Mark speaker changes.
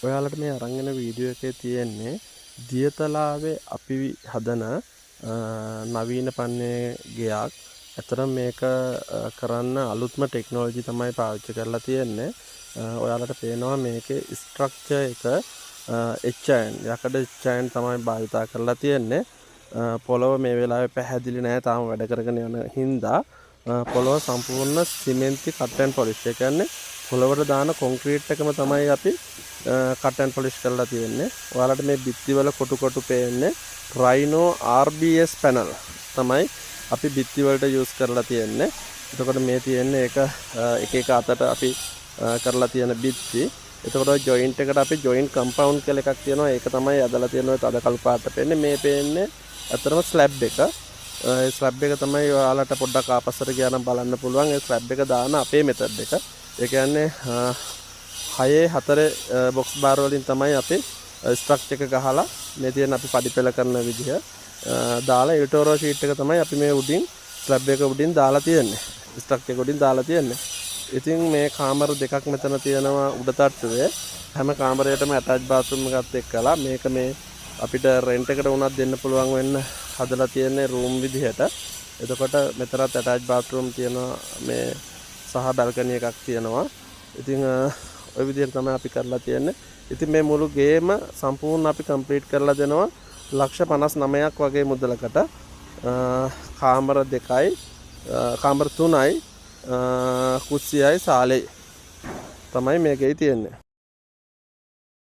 Speaker 1: ඔයාලට මේ අරන් එන වීඩියෝ එකේ තියෙන්නේ දියතලාවේ අපි හදන නවීන පන්නේ ගෙයක්. ඇතරම් මේක කරන්න අලුත්ම ටෙක්නොලොජි තමයි පාවිච්චි කරලා තියෙන්නේ. ඔයාලට පේනවා මේකේ ස්ට්‍රක්චර් එක HIN යකඩ HIN තමයි භාවිතා කරලා තියෙන්නේ. පොළව මේ වෙලාවේ පැහැදිලි නැහැ තාම වැඩ කරගෙන යන හින්දා පොළව සම්පූර්ණ සිමෙන්ති කට් ඇන්ඩ් පොලිෂ්. ඒ කියන්නේ පොළවට දාන කොන්ක්‍රීට් එකම තමයි අපි කට් ඇන්ඩ් පොලිෂ් කරලා තියෙන්නේ. ඔයාලට මේ බිත්තිවල කොටු කොටු පේන්නේ Rhino RBS panel තමයි අපි බිත්ති වලට යූස් කරලා තියෙන්නේ. එතකොට මේ තියෙන්නේ එක එක අතට අපි කරලා තියෙන බිත්ති. එතකොට ජොයින්ට් එකට අපි ජොයින්ට් කම්පවුන්ඩ් කියලා එකක් තියෙනවා. ඒක තමයි ඇදලා තියෙන ඔය තද කළු පාට පේන්නේ. මේ පේන්නේ අතරම ස්ලැබ් එක. ඒ ස්ලැබ් එක තමයි ඔයාලට පොඩ්ඩක් ආපස්සට ගියා නම් බලන්න පුළුවන්. ඒ ස්ලැබ් එක දාන අපේ මෙතඩ් එක. ඒ කියන්නේ 6/4 බොක්ස් බාර් වලින් තමයි අපි ස්ට්‍රක්චර් එක ගහලා මේ තියෙන අපි පඩි පෙළ කරන විදිහ දාලා එල්ටෝරෝ ෂීට් එක තමයි අපි මේ උඩින් ස්ලැබ් එක උඩින් දාලා තියෙන්නේ. ස්ට්‍රක්චර් එක උඩින් දාලා තියෙන්නේ. ඉතින් මේ කාමර දෙකක් මෙතන තියෙනවා උඩ තට්ටුවේ. හැම කාමරයකටම ඇටච් බාත්රූම් එකත් එක්කලා මේක මේ අපිට රෙන්ට් එකට වුණත් දෙන්න පුළුවන් වෙන්න හදලා තියෙන්නේ රූම් විදිහට. එතකොට මෙතනත් ඇටච් බාත්රූම් තියෙනවා මේ සහ බල්කනි එකක් තියෙනවා. ඉතින් ওই විදිහට තමයි අපි කරලා තියෙන්නේ. ඉතින් මේ මුළු ගේම සම්පූර්ණ අපි කම්ප්ලීට් කරලා දෙනවා 59ක් වගේ මුදලකට. කාමර 2යි කාමර 3යි කුස්සියයි සාලෙයි තමයි මේකේ තියෙන්නේ.